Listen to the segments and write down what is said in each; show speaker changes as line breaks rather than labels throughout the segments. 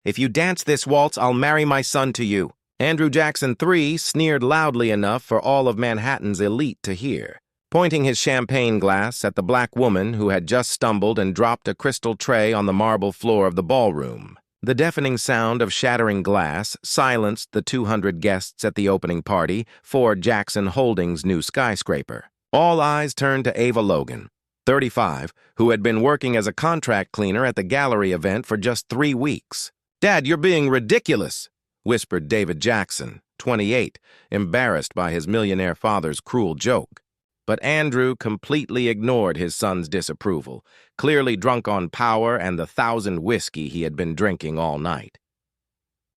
If you dance this waltz, I'll marry my son to you." Andrew Jackson III sneered loudly enough for all of Manhattan's elite to hear, pointing his champagne glass at the black woman who had just stumbled and dropped a crystal tray on the marble floor of the ballroom. The deafening sound of shattering glass silenced the 200 guests at the opening party for Jackson Holdings' new skyscraper. All eyes turned to Ava Logan, 35, who had been working as a contract cleaner at the gallery event for just 3 weeks. "Dad, you're being ridiculous," whispered David Jackson, 28, embarrassed by his millionaire father's cruel joke. But Andrew completely ignored his son's disapproval, clearly drunk on power and the 1,000 whiskey he had been drinking all night.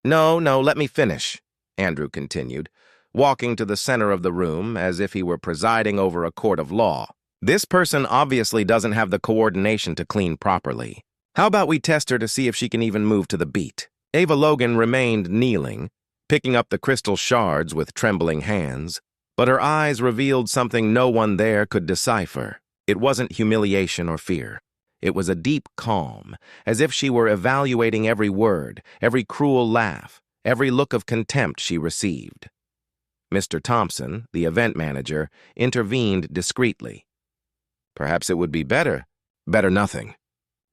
No, let me finish," Andrew continued, walking to the center of the room as if he were presiding over a court of law. "This person obviously doesn't have the coordination to clean properly. How about we test her to see if she can even move to the beat?" Ava Logan remained kneeling, picking up the crystal shards with trembling hands, but her eyes revealed something no one there could decipher. It wasn't humiliation or fear. It was a deep calm, as if she were evaluating every word, every cruel laugh, every look of contempt she received. Mr. Thompson, the event manager, intervened discreetly. "Perhaps it would be better." "Better nothing."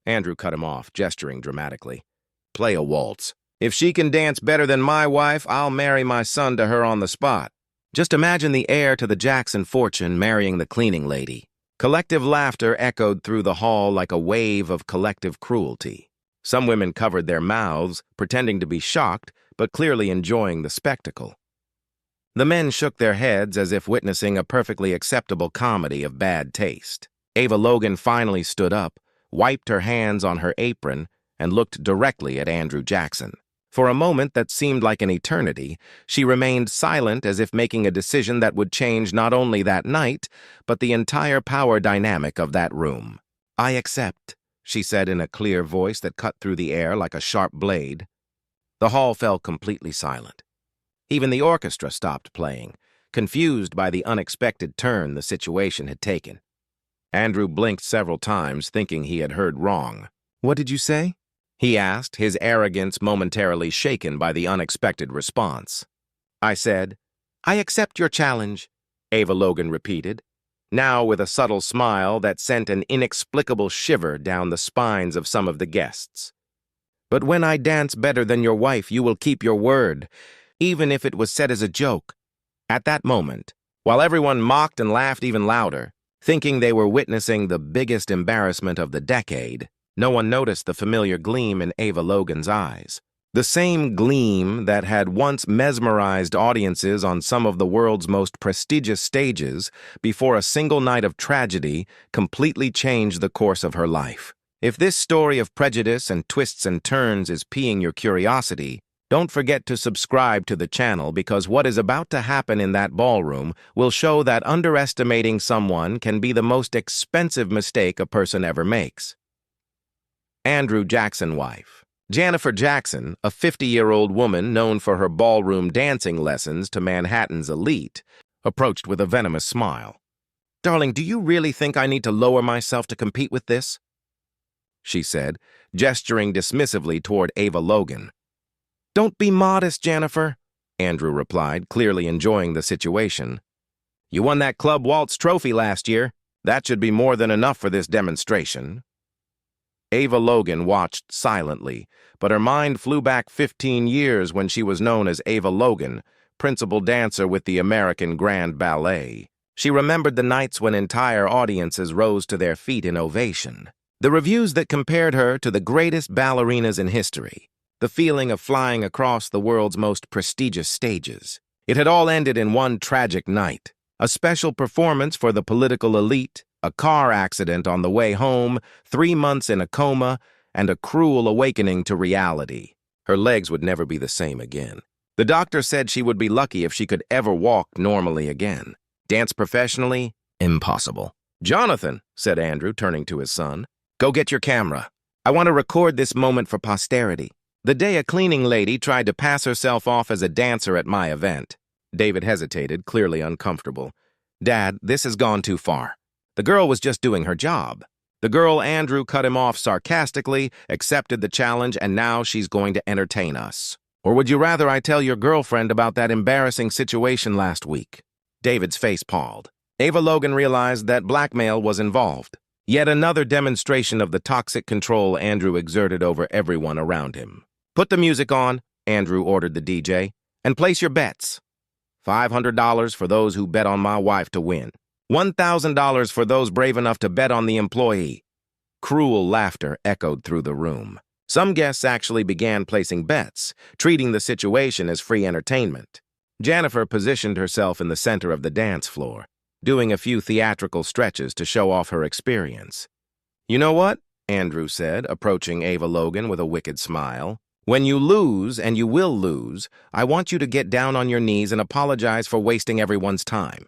Andrew cut him off, gesturing dramatically. "Play a waltz. If she can dance better than my wife, I'll marry my son to her on the spot." Just imagine the heir to the Jackson fortune marrying the cleaning lady. Collective laughter echoed through the hall like a wave of collective cruelty. Some women covered their mouths, pretending to be shocked, but clearly enjoying the spectacle. The men shook their heads as if witnessing a perfectly acceptable comedy of bad taste. Ava Logan finally stood up, wiped her hands on her apron, and looked directly at Andrew Jackson. For a moment that seemed like an eternity, she remained silent as if making a decision that would change not only that night, but the entire power dynamic of that room. "I accept," she said in a clear voice that cut through the air like a sharp blade. The hall fell completely silent. Even the orchestra stopped playing, confused by the unexpected turn the situation had taken. Andrew blinked several times, thinking he had heard wrong. "What did you say?" he asked, his arrogance momentarily shaken by the unexpected response. "I said, 'I accept your challenge,'" Ava Logan repeated, now with a subtle smile that sent an inexplicable shiver down the spines of some of the guests. "But when I dance better than your wife, you will keep your word, even if it was said as a joke." At that moment, while everyone mocked and laughed even louder, thinking they were witnessing the biggest embarrassment of the decade, no one noticed the familiar gleam in Ava Logan's eyes. The same gleam that had once mesmerized audiences on some of the world's most prestigious stages before a single night of tragedy completely changed the course of her life. If this story of prejudice and twists and turns is piquing your curiosity, don't forget to subscribe to the channel, because what is about to happen in that ballroom will show that underestimating someone can be the most expensive mistake a person ever makes. Andrew Jackson wife. Jennifer Jackson, a 50-year-old woman known for her ballroom dancing lessons to Manhattan's elite, approached with a venomous smile. "Darling, do you really think I need to lower myself to compete with this?" she said, gesturing dismissively toward Ava Logan. "Don't be modest, Jennifer," Andrew replied, clearly enjoying the situation. "You won that Club Waltz trophy last year. That should be more than enough for this demonstration." Ava Logan watched silently, but her mind flew back 15 years when she was known as Ava Logan, principal dancer with the American Grand Ballet. She remembered the nights when entire audiences rose to their feet in ovation, the reviews that compared her to the greatest ballerinas in history, the feeling of flying across the world's most prestigious stages. It had all ended in one tragic night, a special performance for the political elite, a car accident on the way home, 3 months in a coma, and a cruel awakening to reality. Her legs would never be the same again. The doctor said she would be lucky if she could ever walk normally again. Dance professionally? Impossible. "Jonathan," said Andrew, turning to his son, "go get your camera. I want to record this moment for posterity. The day a cleaning lady tried to pass herself off as a dancer at my event." David hesitated, clearly uncomfortable. "Dad, this has gone too far. The girl was just doing her job." The girl Andrew cut him off sarcastically, accepted the challenge, and now she's going to entertain us. Or would you rather I tell your girlfriend about that embarrassing situation last week? David's face palled. Ava Logan realized that blackmail was involved. Yet another demonstration of the toxic control Andrew exerted over everyone around him. Put the music on, Andrew ordered the DJ, and place your bets. $500 for those who bet on my wife to win. $1,000 for those brave enough to bet on the employee. Cruel laughter echoed through the room. Some guests actually began placing bets, treating the situation as free entertainment. Jennifer positioned herself in the center of the dance floor, doing a few theatrical stretches to show off her experience. You know what? Andrew said, approaching Ava Logan with a wicked smile. When you lose, and you will lose, I want you to get down on your knees and apologize for wasting everyone's time.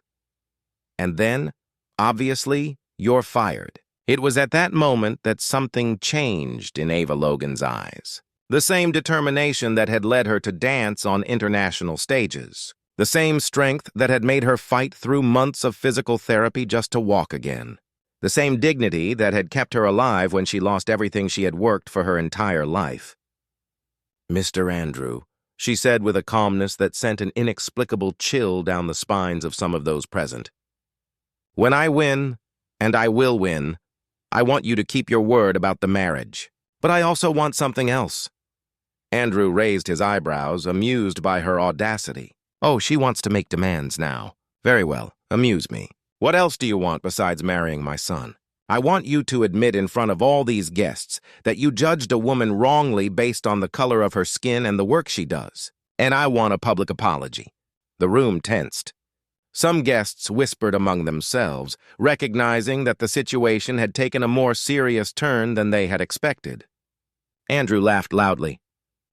And then, obviously, you're fired. It was at that moment that something changed in Ava Logan's eyes. The same determination that had led her to dance on international stages. The same strength that had made her fight through months of physical therapy just to walk again. The same dignity that had kept her alive when she lost everything she had worked for her entire life. Mr. Andrew, she said with a calmness that sent an inexplicable chill down the spines of some of those present. When I win, and I will win, I want you to keep your word about the marriage. But I also want something else. Andrew raised his eyebrows, amused by her audacity. Oh, she wants to make demands now. Very well, amuse me. What else do you want besides marrying my son? I want you to admit in front of all these guests that you judged a woman wrongly based on the color of her skin and the work she does. And I want a public apology. The room tensed. Some guests whispered among themselves, recognizing that the situation had taken a more serious turn than they had expected. Andrew laughed loudly.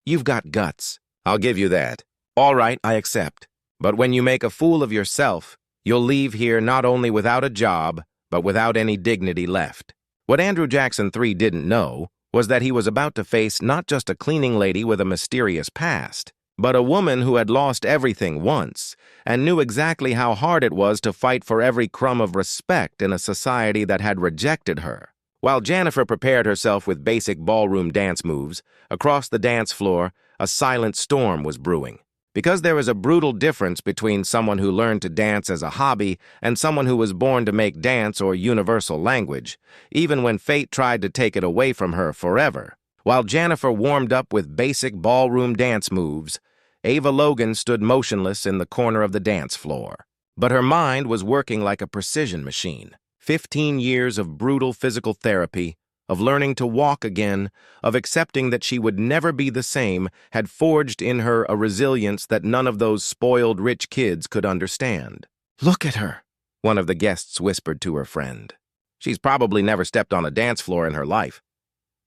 You've got guts. I'll give you that. All right, I accept. But when you make a fool of yourself, you'll leave here not only without a job, but without any dignity left. What Andrew Jackson III didn't know was that he was about to face not just a cleaning lady with a mysterious past, but a woman who had lost everything once and knew exactly how hard it was to fight for every crumb of respect in a society that had rejected her. While Jennifer prepared herself with basic ballroom dance moves, across the dance floor, a silent storm was brewing. Because there is a brutal difference between someone who learned to dance as a hobby and someone who was born to make dance or universal language, even when fate tried to take it away from her forever. While Jennifer warmed up with basic ballroom dance moves, Ava Logan stood motionless in the corner of the dance floor. But her mind was working like a precision machine. 15 years of brutal physical therapy, of learning to walk again, of accepting that she would never be the same, had forged in her a resilience that none of those spoiled rich kids could understand. Look at her, one of the guests whispered to her friend. She's probably never stepped on a dance floor in her life.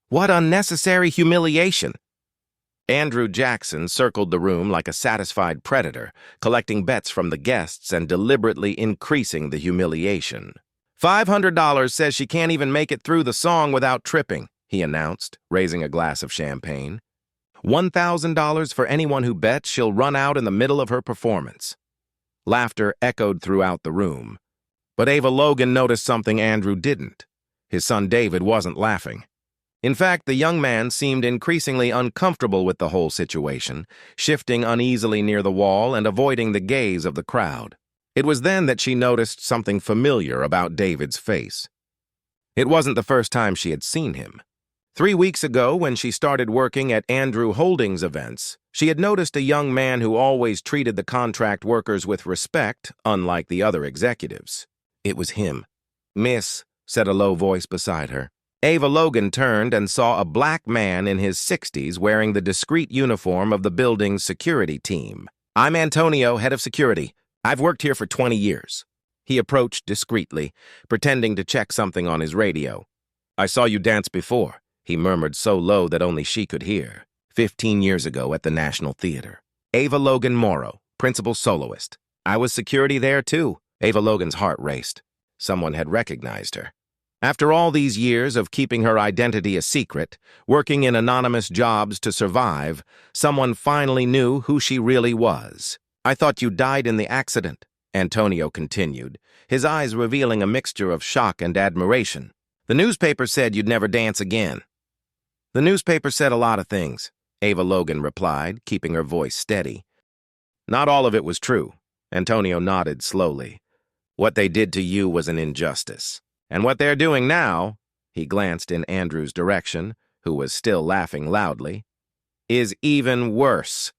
What unnecessary humiliation! Andrew Jackson circled the room like a satisfied predator, collecting bets from the guests and deliberately increasing the humiliation. $500 says she can't even make it through the song without tripping, he announced, raising a glass of champagne. $1,000 for anyone who bets she'll run out in the middle of her performance. Laughter echoed throughout the room. But Ava Logan noticed something Andrew didn't. His son David wasn't laughing. In fact, the young man seemed increasingly uncomfortable with the whole situation, shifting uneasily near the wall and avoiding the gaze of the crowd. It was then that she noticed something familiar about David's face. It wasn't the first time she had seen him. 3 weeks ago, when she started working at Andrew Holdings events, she had noticed a young man who always treated the contract workers with respect, unlike the other executives. It was him. Miss, said a low voice beside her. Ava Logan turned and saw a black man in his 60s wearing the discreet uniform of the building's security team. I'm Antonio, head of security. I've worked here for 20 years. He approached discreetly, pretending to check something on his radio. I saw you dance before, he murmured so low that only she could hear. 15 years ago at the National Theater. Ava Logan Morrow, principal soloist. I was security there too. Ava Logan's heart raced. Someone had recognized her. After all these years of keeping her identity a secret, working in anonymous jobs to survive, someone finally knew who she really was. I thought you died in the accident, Antonio continued, his eyes revealing a mixture of shock and admiration. The newspaper said you'd never dance again. The newspaper said a lot of things, Ava Logan replied, keeping her voice steady. Not all of it was true. Antonio nodded slowly. What they did to you was an injustice. And what they're doing now, he glanced in Andrew's direction, who was still laughing loudly, is even worse.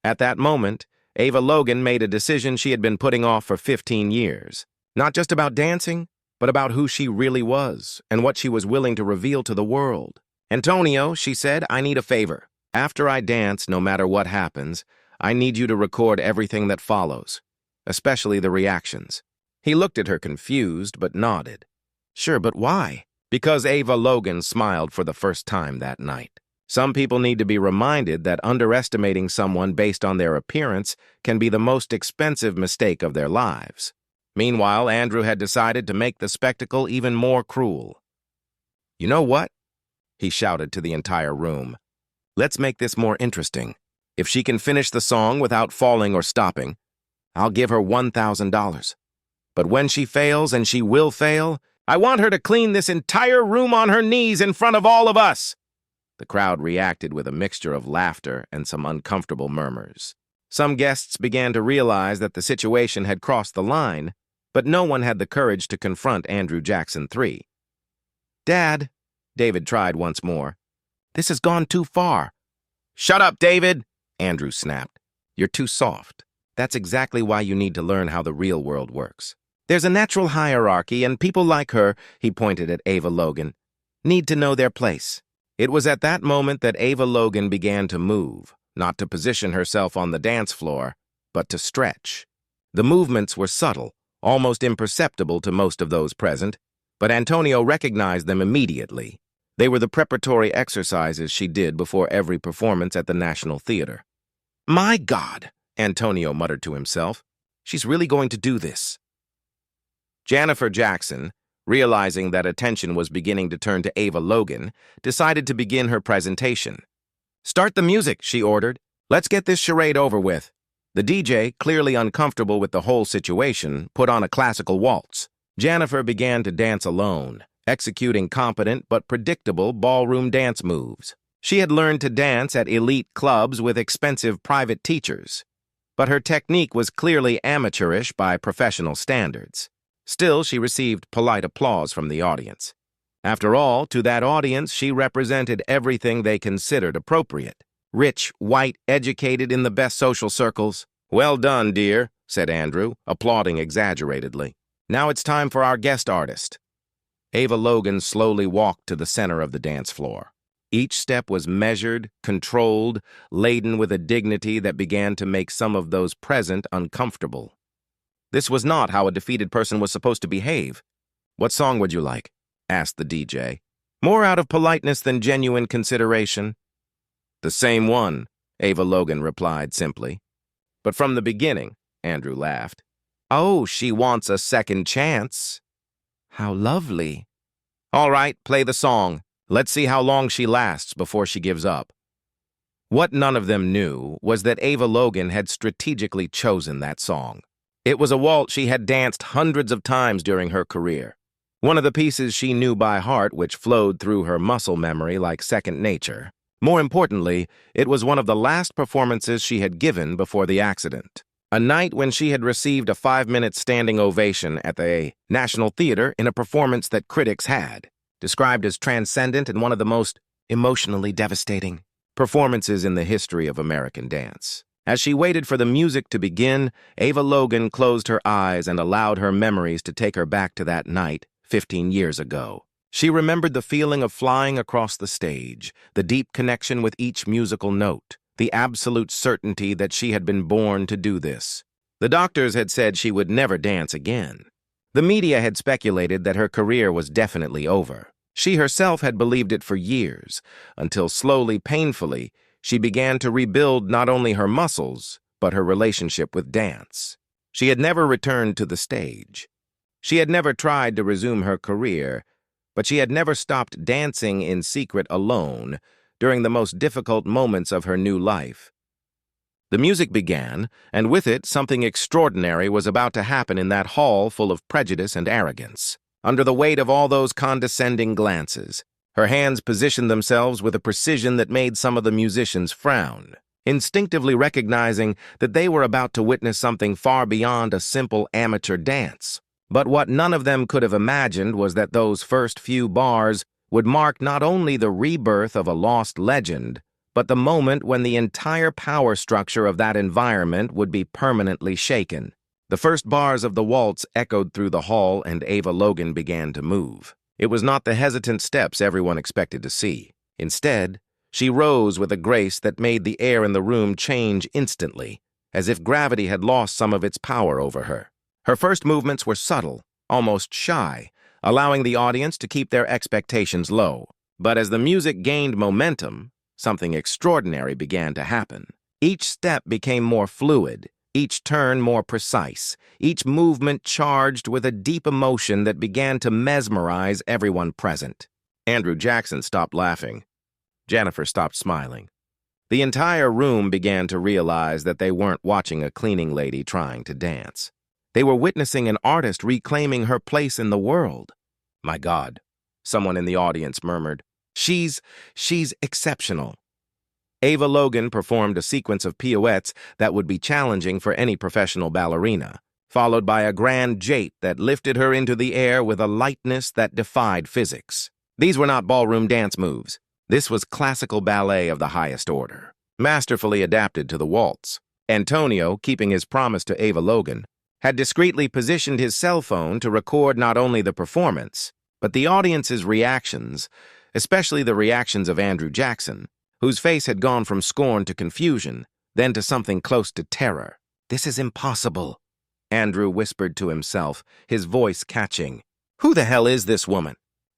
At that moment, Ava Logan made a decision she had been putting off for 15 years. Not just about dancing, but about who she really was and what she was willing to reveal to the world. Antonio, she said, I need a favor. After I dance, no matter what happens, I need you to record everything that follows, especially the reactions. He looked at her confused, but nodded. Sure, but why? Because Ava Logan smiled for the first time that night. Some people need to be reminded that underestimating someone based on their appearance can be the most expensive mistake of their lives. Meanwhile, Andrew had decided to make the spectacle even more cruel. You know what? He shouted to the entire room. Let's make this more interesting. If she can finish the song without falling or stopping, I'll give her $1,000. But when she fails, and she will fail, I want her to clean this entire room on her knees in front of all of us. The crowd reacted with a mixture of laughter and some uncomfortable murmurs. Some guests began to realize that the situation had crossed the line, but no one had the courage to confront Andrew Jackson III. Dad, David tried once more. This has gone too far. Shut up, David, Andrew snapped. You're too soft. That's exactly why you need to learn how the real world works. There's a natural hierarchy, and people like her, he pointed at Ava Logan, need to know their place. It was at that moment that Ava Logan began to move, not to position herself on the dance floor, but to stretch. The movements were subtle, almost imperceptible to most of those present, but Antonio recognized them immediately. They were the preparatory exercises she did before every performance at the National Theater. My God, Antonio muttered to himself, she's really going to do this. Jennifer Jackson, realizing that attention was beginning to turn to Ava Logan, decided to begin her presentation. Start the music, she ordered. Let's get this charade over with. The DJ, clearly uncomfortable with the whole situation, put on a classical waltz. Jennifer began to dance alone, executing competent but predictable ballroom dance moves. She had learned to dance at elite clubs with expensive private teachers, but her technique was clearly amateurish by professional standards. Still, she received polite applause from the audience. After all, to that audience, she represented everything they considered appropriate. Rich, white, educated in the best social circles. Well done, dear, said Andrew, applauding exaggeratedly. Now it's time for our guest artist. Ava Logan slowly walked to the center of the dance floor. Each step was measured, controlled, laden with a dignity that began to make some of those present uncomfortable. This was not how a defeated person was supposed to behave. What song would you like? Asked the DJ. More out of politeness than genuine consideration. The same one, Ava Logan replied simply. But from the beginning, Andrew laughed. Oh, she wants a second chance. How lovely. All right, play the song. Let's see how long she lasts before she gives up. What none of them knew was that Ava Logan had strategically chosen that song. It was a waltz she had danced hundreds of times during her career. One of the pieces she knew by heart, which flowed through her muscle memory like second nature. More importantly, it was one of the last performances she had given before the accident. A night when she had received a 5-minute standing ovation at the National Theater in a performance that critics had described as transcendent and one of the most emotionally devastating performances in the history of American dance. As she waited for the music to begin, Ava Logan closed her eyes and allowed her memories to take her back to that night 15 years ago. She remembered the feeling of flying across the stage, the deep connection with each musical note, the absolute certainty that she had been born to do this. The doctors had said she would never dance again. The media had speculated that her career was definitely over. She herself had believed it for years, until slowly, painfully, she began to rebuild not only her muscles, but her relationship with dance. She had never returned to the stage. She had never tried to resume her career, but she had never stopped dancing in secret alone during the most difficult moments of her new life. The music began, and with it, something extraordinary was about to happen in that hall full of prejudice and arrogance. under the weight of all those condescending glances. Her hands positioned themselves with a precision that made some of the musicians frown, instinctively recognizing that they were about to witness something far beyond a simple amateur dance. But what none of them could have imagined was that those first few bars would mark not only the rebirth of a lost legend, but the moment when the entire power structure of that environment would be permanently shaken. The first bars of the waltz echoed through the hall, and Ava Logan began to move. It was not the hesitant steps everyone expected to see. Instead, she rose with a grace that made the air in the room change instantly, as if gravity had lost some of its power over her. Her first movements were subtle, almost shy, allowing the audience to keep their expectations low. But as the music gained momentum, something extraordinary began to happen. Each step became more fluid, each turn more precise, each movement charged with a deep emotion that began to mesmerize everyone present. Andrew Jackson stopped laughing. Jennifer stopped smiling. The entire room began to realize that they weren't watching a cleaning lady trying to dance. They were witnessing an artist reclaiming her place in the world. "My God," someone in the audience murmured. She's exceptional." Ava Logan performed a sequence of pirouettes that would be challenging for any professional ballerina, followed by a grand jate that lifted her into the air with a lightness that defied physics. These were not ballroom dance moves. This was classical ballet of the highest order, masterfully adapted to the waltz. Antonio, keeping his promise to Ava Logan, had discreetly positioned his cell phone to record not only the performance, but the audience's reactions, especially the reactions of Andrew Jackson, whose face had gone from scorn to confusion, then to something close to terror. "This is impossible," Andrew whispered to himself, his voice catching. "Who the hell is this woman?"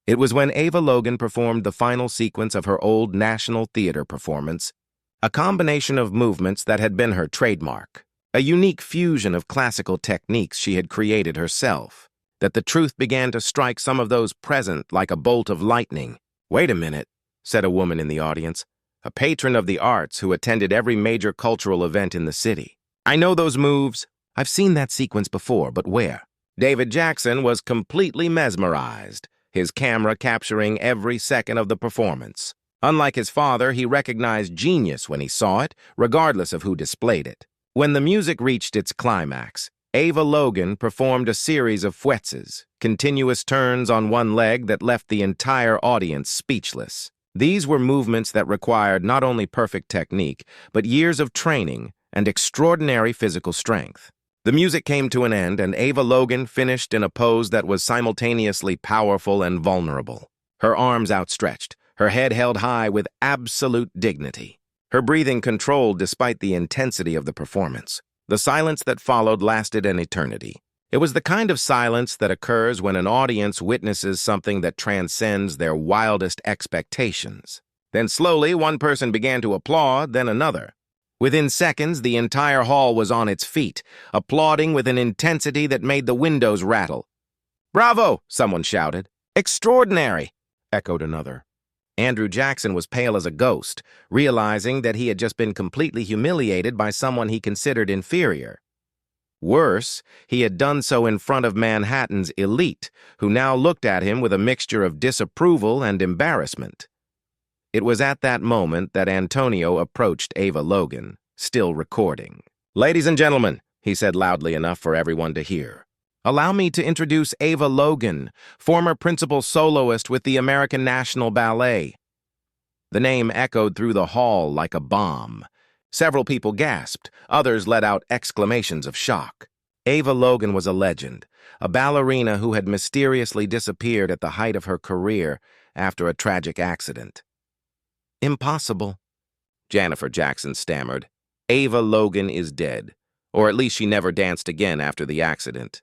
It was when Ava Logan performed the final sequence of her old National Theater performance, a combination of movements that had been her trademark, a unique fusion of classical techniques she had created herself, that the truth began to strike some of those present like a bolt of lightning. "Wait a minute," said a woman in the audience, a patron of the arts who attended every major cultural event in the city. "I know those moves. I've seen that sequence before, but where?" David Jackson was completely mesmerized, his camera capturing every second of the performance. Unlike his father, he recognized genius when he saw it, regardless of who displayed it. When the music reached its climax, Ava Logan performed a series of fouettes, continuous turns on one leg that left the entire audience speechless. These were movements that required not only perfect technique, but years of training and extraordinary physical strength. The music came to an end, and Ava Logan finished in a pose that was simultaneously powerful and vulnerable. Her arms outstretched, her head held high with absolute dignity. Her breathing controlled despite the intensity of the performance. The silence that followed lasted an eternity. It was the kind of silence that occurs when an audience witnesses something that transcends their wildest expectations. Then slowly, one person began to applaud, then another. Within seconds, the entire hall was on its feet, applauding with an intensity that made the windows rattle. "Bravo!" someone shouted. "Extraordinary!" echoed another. Andrew Jackson was pale as a ghost, realizing that he had just been completely humiliated by someone he considered inferior. Worse, he had done so in front of Manhattan's elite, who now looked at him with a mixture of disapproval and embarrassment. It was at that moment that Antonio approached Ava Logan, still recording. "Ladies and gentlemen," he said loudly enough for everyone to hear, "allow me to introduce Ava Logan, former principal soloist with the American National Ballet." The name echoed through the hall like a bomb. Several people gasped, others let out exclamations of shock. Ava Logan was a legend, a ballerina who had mysteriously disappeared at the height of her career after a tragic accident. "Impossible," Jennifer Jackson stammered. "Ava Logan is dead, or at least she never danced again after the accident."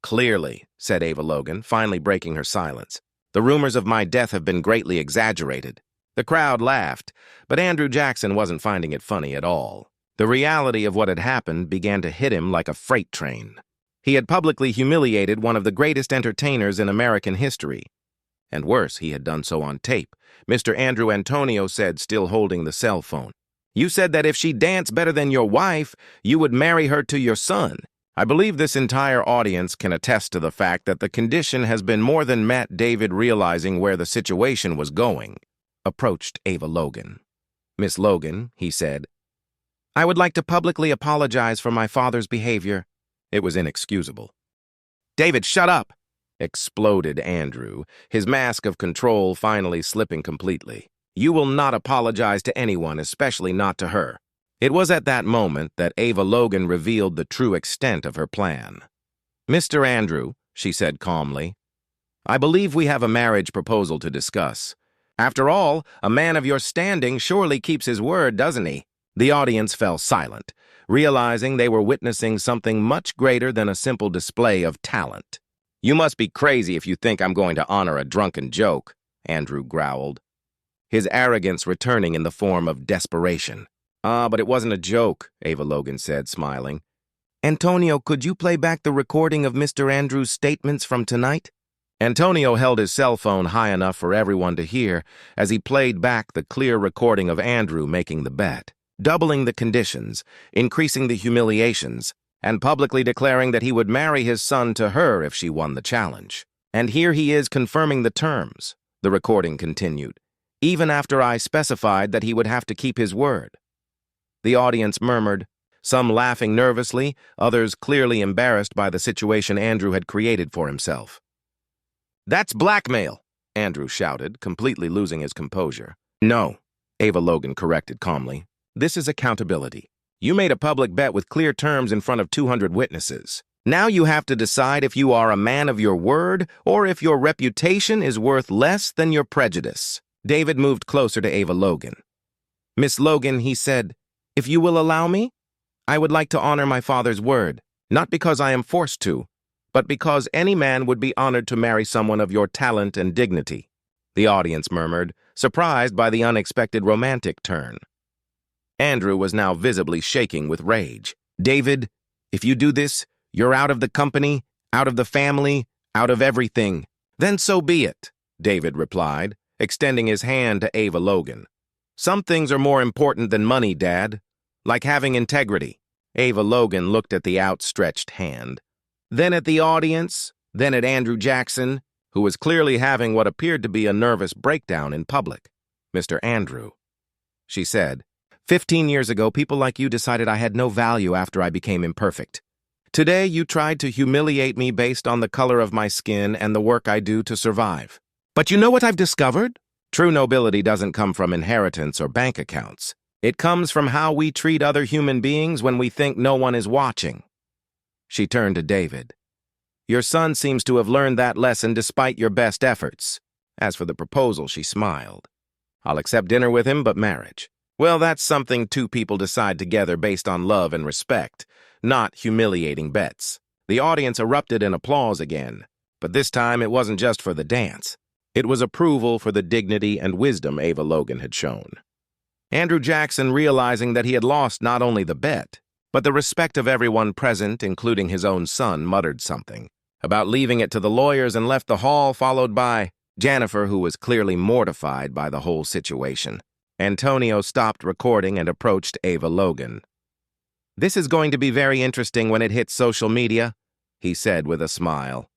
"Clearly," said Ava Logan, finally breaking her silence, "the rumors of my death have been greatly exaggerated." The crowd laughed, but Andrew Jackson wasn't finding it funny at all. The reality of what had happened began to hit him like a freight train. He had publicly humiliated one of the greatest entertainers in American history. And worse, he had done so on tape. Mr. Andrew Antonio said, still holding the cell phone, "You said that if she danced better than your wife, you would marry her to your son. I believe this entire audience can attest to the fact that the condition has been more than met. David, realizing where the situation was going, approached Ava Logan. Miss Logan, he said, I would like to publicly apologize for my father's behavior. It was inexcusable. David, shut up! Exploded Andrew, his mask of control finally slipping completely. You will not apologize to anyone, especially not to her. It was at that moment that Ava Logan revealed the true extent of her plan. Mr. Andrew, she said calmly, I believe we have a marriage proposal to discuss. After all, a man of your standing surely keeps his word, doesn't he? The audience fell silent, realizing they were witnessing something much greater than a simple display of talent. You must be crazy if you think I'm going to honor a drunken joke, Andrew growled, his arrogance returning in the form of desperation. But it wasn't a joke, Ava Logan said, smiling. Antonio, could you play back the recording of Mr. Andrew's statements from tonight? Antonio held his cell phone high enough for everyone to hear as he played back the clear recording of Andrew making the bet, doubling the conditions, increasing the humiliations, and publicly declaring that he would marry his son to her if she won the challenge. And here he is confirming the terms, the recording continued, even after I specified that he would have to keep his word. The audience murmured, some laughing nervously, others clearly embarrassed by the situation Andrew had created for himself. That's blackmail, Andrew shouted, completely losing his composure. No, Ava Logan corrected calmly. This is accountability. You made a public bet with clear terms in front of 200 witnesses. Now you have to decide if you are a man of your word or if your reputation is worth less than your prejudice. David moved closer to Ava Logan. Miss Logan, he said, if you will allow me, I would like to honor my father's word, not because I am forced to, but because any man would be honored to marry someone of your talent and dignity. The audience murmured, surprised by the unexpected romantic turn. Andrew was now visibly shaking with rage. David, if you do this, you're out of the company, out of the family, out of everything. Then so be it, David replied, extending his hand to Ava Logan. Some things are more important than money, Dad, like having integrity. Ava Logan looked at the outstretched hand, then at the audience, then at Andrew Jackson, who was clearly having what appeared to be a nervous breakdown in public. Mr. Andrew, she said, 15 years ago, people like you decided I had no value after I became imperfect. Today, you tried to humiliate me based on the color of my skin and the work I do to survive. But you know what I've discovered? True nobility doesn't come from inheritance or bank accounts. It comes from how we treat other human beings when we think no one is watching. She turned to David. Your son seems to have learned that lesson despite your best efforts. As for the proposal, she smiled. I'll accept dinner with him, but marriage. Well, that's something two people decide together based on love and respect, not humiliating bets. The audience erupted in applause again, but this time it wasn't just for the dance. It was approval for the dignity and wisdom Ava Logan had shown. Andrew Jackson, realizing that he had lost not only the bet, but the respect of everyone present, including his own son, muttered something about leaving it to the lawyers and left the hall, followed by Jennifer, who was clearly mortified by the whole situation. Antonio stopped recording and approached Ava Logan. This is going to be very interesting when it hits social media, he said with a smile.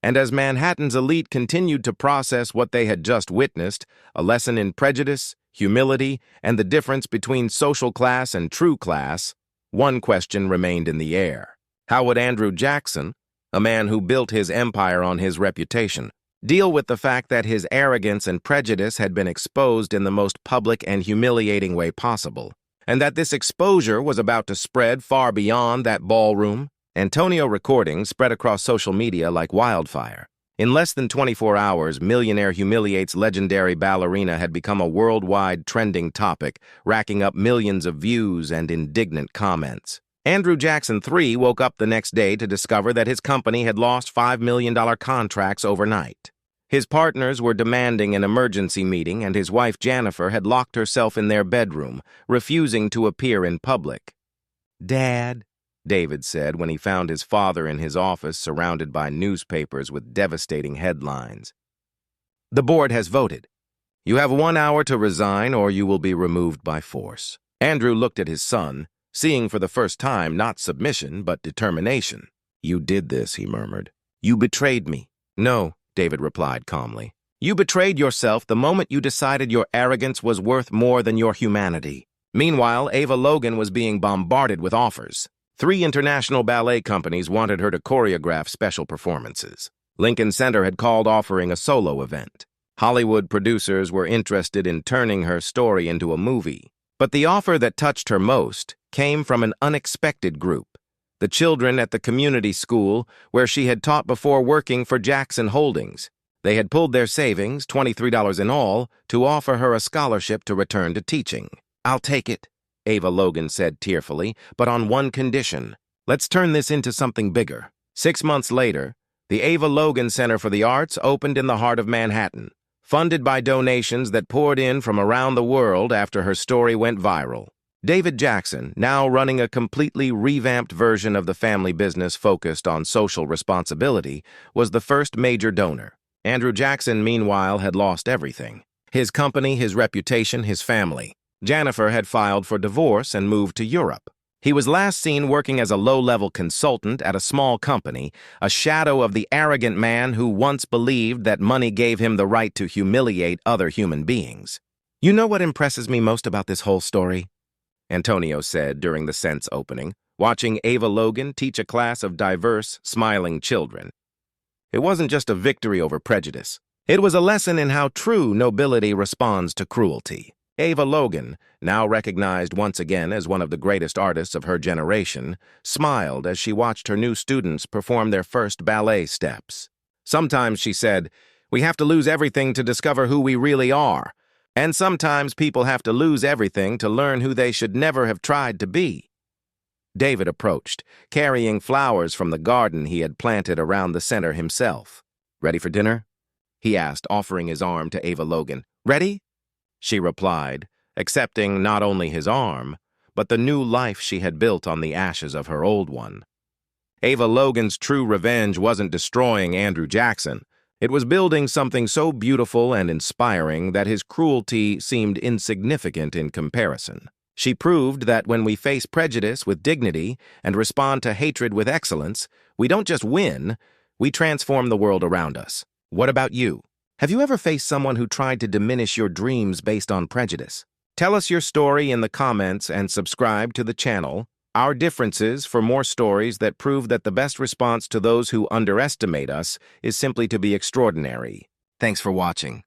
And as Manhattan's elite continued to process what they had just witnessed, a lesson in prejudice, humility, and the difference between social class and true class, one question remained in the air. How would Andrew Jackson, a man who built his empire on his reputation, deal with the fact that his arrogance and prejudice had been exposed in the most public and humiliating way possible, and that this exposure was about to spread far beyond that ballroom? Antonio recordings spread across social media like wildfire. In less than 24 hours, Millionaire Humiliates legendary ballerina had become a worldwide trending topic, racking up millions of views and indignant comments. Andrew Jackson III woke up the next day to discover that his company had lost $5 million contracts overnight. His partners were demanding an emergency meeting, and his wife Jennifer had locked herself in their bedroom, refusing to appear in public. Dad, David said when he found his father in his office surrounded by newspapers with devastating headlines. The board has voted. You have 1 hour to resign or you will be removed by force. Andrew looked at his son, seeing for the first time not submission but determination. "You did this," he murmured. "You betrayed me." "No," David replied calmly. "You betrayed yourself the moment you decided your arrogance was worth more than your humanity." Meanwhile, Ava Logan was being bombarded with offers. 3 international ballet companies wanted her to choreograph special performances. Lincoln Center had called offering a solo event. Hollywood producers were interested in turning her story into a movie. But the offer that touched her most came from an unexpected group, the children at the community school where she had taught before working for Jackson Holdings. They had pulled their savings, $23 in all, to offer her a scholarship to return to teaching. "I'll take it," Ava Logan said tearfully, "but on one condition. Let's turn this into something bigger." 6 months later, the Ava Logan Center for the Arts opened in the heart of Manhattan, funded by donations that poured in from around the world after her story went viral. David Jackson, now running a completely revamped version of the family business focused on social responsibility, was the first major donor. Andrew Jackson, meanwhile, had lost everything: his company, his reputation, his family. Jennifer had filed for divorce and moved to Europe. He was last seen working as a low-level consultant at a small company, a shadow of the arrogant man who once believed that money gave him the right to humiliate other human beings. "You know what impresses me most about this whole story?" Antonio said during the Sense opening, watching Ava Logan teach a class of diverse, smiling children. It wasn't just a victory over prejudice. It was a lesson in how true nobility responds to cruelty. Ava Logan, now recognized once again as one of the greatest artists of her generation, smiled as she watched her new students perform their first ballet steps. Sometimes, she said, "We have to lose everything to discover who we really are. And sometimes people have to lose everything to learn who they should never have tried to be." David approached, carrying flowers from the garden he had planted around the center himself. "Ready for dinner?" he asked, offering his arm to Ava Logan. "Ready?" she replied, accepting not only his arm, but the new life she had built on the ashes of her old one. Ava Logan's true revenge wasn't destroying Andrew Jackson. It was building something so beautiful and inspiring that his cruelty seemed insignificant in comparison. She proved that when we face prejudice with dignity and respond to hatred with excellence, we don't just win, we transform the world around us. What about you? Have you ever faced someone who tried to diminish your dreams based on prejudice? Tell us your story in the comments and subscribe to the channel. Our Differences for more stories that prove that the best response to those who underestimate us is simply to be extraordinary. Thanks for watching.